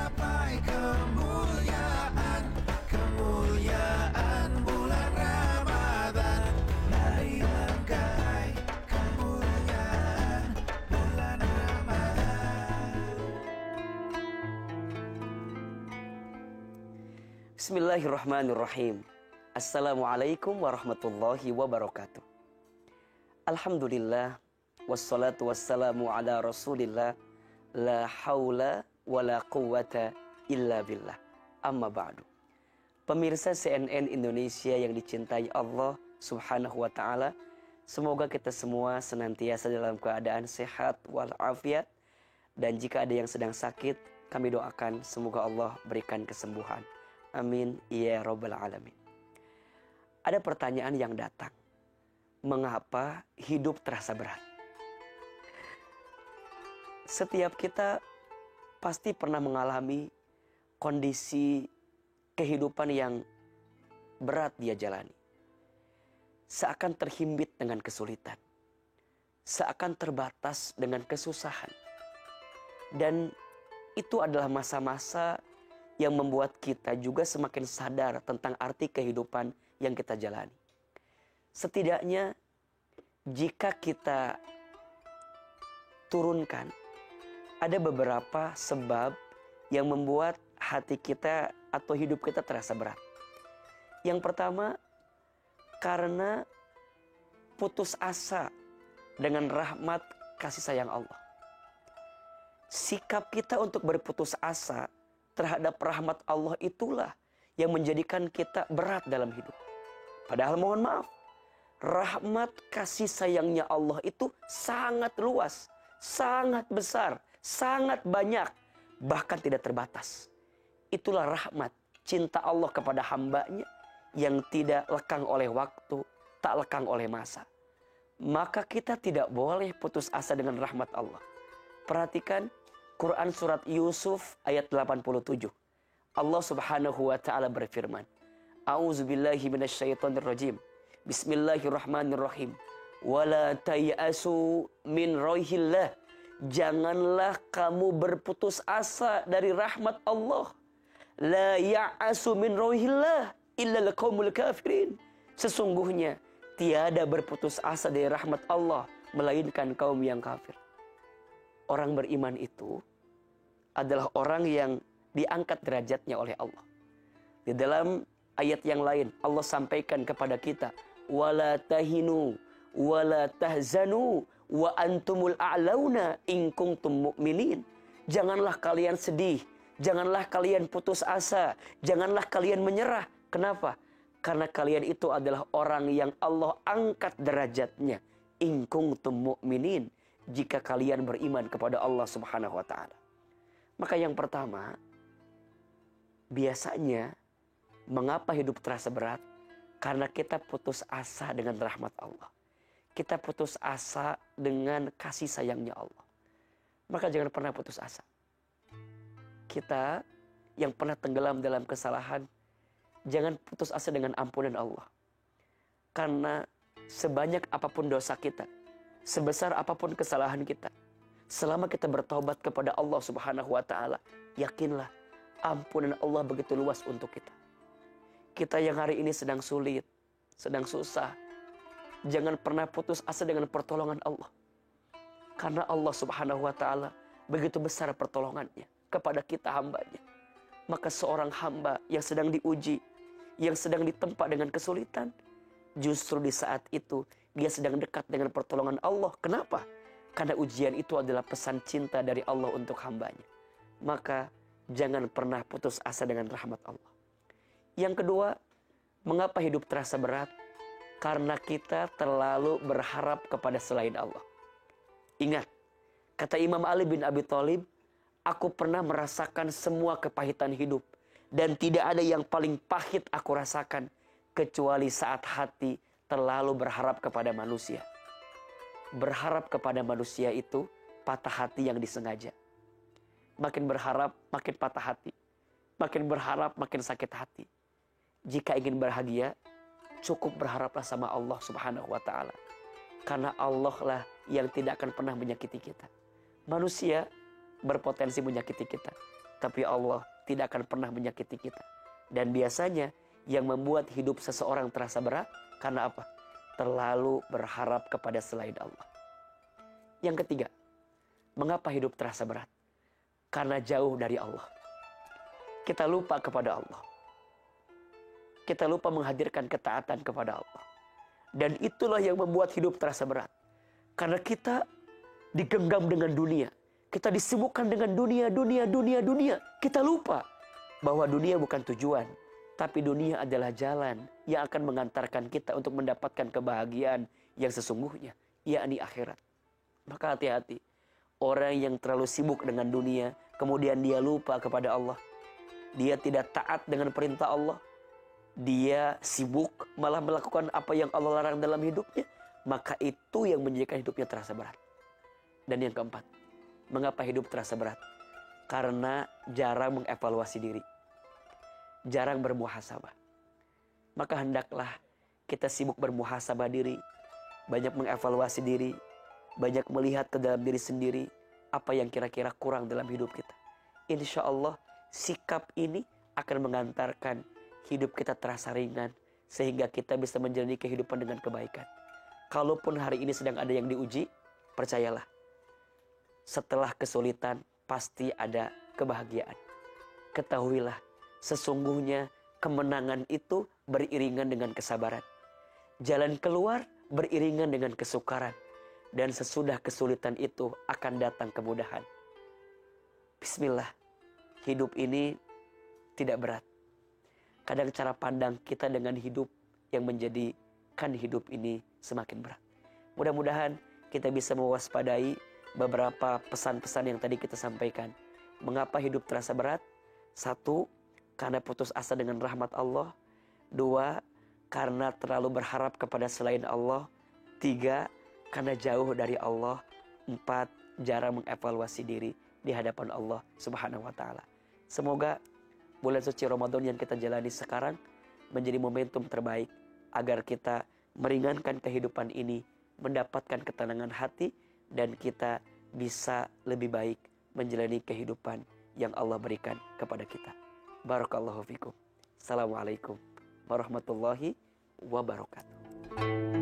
gapai kemuliaan, kemuliaan bulan Ramadan. Mari menggapai kemuliaan bulan Ramadan. Bismillahirrahmanirrahim. Assalamualaikum warahmatullahi wabarakatuh. Alhamdulillah, wassalatu wassalamu ala rasulillah, la haula wa la quwata illa billah. Amma ba'du. Pemirsa CNN Indonesia yang dicintai Allah subhanahu wa ta'ala, semoga kita semua senantiasa dalam keadaan sehat walafiat. Dan jika ada yang sedang sakit, kami doakan semoga Allah berikan kesembuhan. Amin ya rabbal alamin. Ada pertanyaan yang datang. Mengapa hidup terasa berat? Setiap kita pasti pernah mengalami kondisi kehidupan yang berat dia jalani. Seakan terhimpit dengan kesulitan. Seakan terbatas dengan kesusahan. Dan itu adalah masa-masa yang membuat kita juga semakin sadar tentang arti kehidupan yang kita jalani. Setidaknya jika kita turunkan, ada beberapa sebab yang membuat hati kita atau hidup kita terasa berat. Yang pertama, karena putus asa dengan rahmat kasih sayang Allah. Sikap kita untuk berputus asa terhadap rahmat Allah itulah yang menjadikan kita berat dalam hidup. Padahal mohon maaf, rahmat kasih sayangnya Allah itu sangat luas, sangat besar, sangat banyak, bahkan tidak terbatas. Itulah rahmat, cinta Allah kepada hambanya yang tidak lekang oleh waktu, tak lekang oleh masa. Maka kita tidak boleh putus asa dengan rahmat Allah. Perhatikan Quran surat Yusuf ayat 87. Allah subhanahu wa ta'ala berfirman, A'udzubillahi minasyaitonirrajim. Bismillahirrahmanirrahim. Wala tay'asu min rohillah. Janganlah kamu berputus asa dari rahmat Allah. La ya'asu min rohillah illa al-qaumul kafirin. Sesungguhnya tiada berputus asa dari rahmat Allah melainkan kaum yang kafir. Orang beriman itu adalah orang yang diangkat derajatnya oleh Allah. Di dalam ayat yang lain Allah sampaikan kepada kita, wala tahinu wala tahzanu wa antumul a'launa in kuntum mu'minin. Janganlah kalian sedih, janganlah kalian putus asa, janganlah kalian menyerah. Kenapa? Karena kalian itu adalah orang yang Allah angkat derajatnya. In kuntum mu'minin, jika kalian beriman kepada Allah subhanahu wa ta'ala. Maka yang pertama, biasanya mengapa hidup terasa berat? Karena kita putus asa dengan rahmat Allah. Kita putus asa dengan kasih sayangnya Allah. Maka jangan pernah putus asa. Kita yang pernah tenggelam dalam kesalahan, jangan putus asa dengan ampunan Allah. Karena sebanyak apapun dosa kita, sebesar apapun kesalahan kita, selama kita bertobat kepada Allah subhanahu wa ta'ala, yakinlah ampunan Allah begitu luas untuk kita. Kita yang hari ini sedang sulit, sedang susah, jangan pernah putus asa dengan pertolongan Allah. Karena Allah subhanahu wa ta'ala begitu besar pertolongannya kepada kita hambanya. Maka seorang hamba yang sedang diuji, yang sedang ditempa dengan kesulitan, justru di saat itu dia sedang dekat dengan pertolongan Allah. Kenapa? Karena ujian itu adalah pesan cinta dari Allah untuk hambanya. Maka jangan pernah putus asa dengan rahmat Allah. Yang kedua, mengapa hidup terasa berat? Karena kita terlalu berharap kepada selain Allah. Ingat, kata Imam Ali bin Abi Thalib, aku pernah merasakan semua kepahitan hidup. Dan tidak ada yang paling pahit aku rasakan kecuali saat hati terlalu berharap kepada manusia. Berharap kepada manusia itu patah hati yang disengaja. Makin berharap, makin patah hati. Makin berharap, makin sakit hati. Jika ingin bahagia, cukup berharaplah sama Allah subhanahu wa ta'ala. Karena Allah lah yang tidak akan pernah menyakiti kita. Manusia berpotensi menyakiti kita. Tapi Allah tidak akan pernah menyakiti kita. Dan biasanya yang membuat hidup seseorang terasa berat, karena apa? Terlalu berharap kepada selain Allah. Yang ketiga, mengapa hidup terasa berat? Karena jauh dari Allah. Kita lupa kepada Allah. Kita lupa menghadirkan ketaatan kepada Allah. Dan itulah yang membuat hidup terasa berat. Karena kita digenggam dengan dunia. Kita disibukkan dengan dunia. Kita lupa bahwa dunia bukan tujuan. Tapi dunia adalah jalan yang akan mengantarkan kita untuk mendapatkan kebahagiaan yang sesungguhnya, yakni akhirat. Maka hati-hati. Orang yang terlalu sibuk dengan dunia, kemudian dia lupa kepada Allah. Dia tidak taat dengan perintah Allah. Dia sibuk malah melakukan apa yang Allah larang dalam hidupnya. Maka itu yang menjadikan hidupnya terasa berat. Dan yang keempat, mengapa hidup terasa berat? Karena jarang mengevaluasi diri. Jarang bermuhasabah. Maka hendaklah kita sibuk bermuhasabah diri. Banyak mengevaluasi diri. Banyak melihat ke dalam diri sendiri. Apa yang kira-kira kurang dalam hidup kita. Insya Allah sikap ini akan mengantarkan hidup kita terasa ringan. Sehingga kita bisa menjalani kehidupan dengan kebaikan. Kalaupun hari ini sedang ada yang diuji, percayalah. Setelah kesulitan pasti ada kebahagiaan. Ketahuilah, sesungguhnya kemenangan itu beriringan dengan kesabaran. Jalan keluar beriringan dengan kesukaran. Dan sesudah kesulitan itu akan datang kemudahan. Bismillah, hidup ini tidak berat. Kadang cara pandang kita dengan hidup yang menjadikan hidup ini semakin berat. Mudah-mudahan kita bisa mewaspadai beberapa pesan-pesan yang tadi kita sampaikan. Mengapa hidup terasa berat? 1, karena putus asa dengan rahmat Allah. 2, karena terlalu berharap kepada selain Allah. 3, karena jauh dari Allah. 4, jarang mengevaluasi diri di hadapan Allah Subhanahu wa taala. Semoga bulan suci Ramadan yang kita jalani sekarang menjadi momentum terbaik agar kita meringankan kehidupan ini, mendapatkan ketenangan hati, dan kita bisa lebih baik menjalani kehidupan yang Allah berikan kepada kita. Barakallahu fikum. Assalamualaikum warahmatullahi wabarakatuh.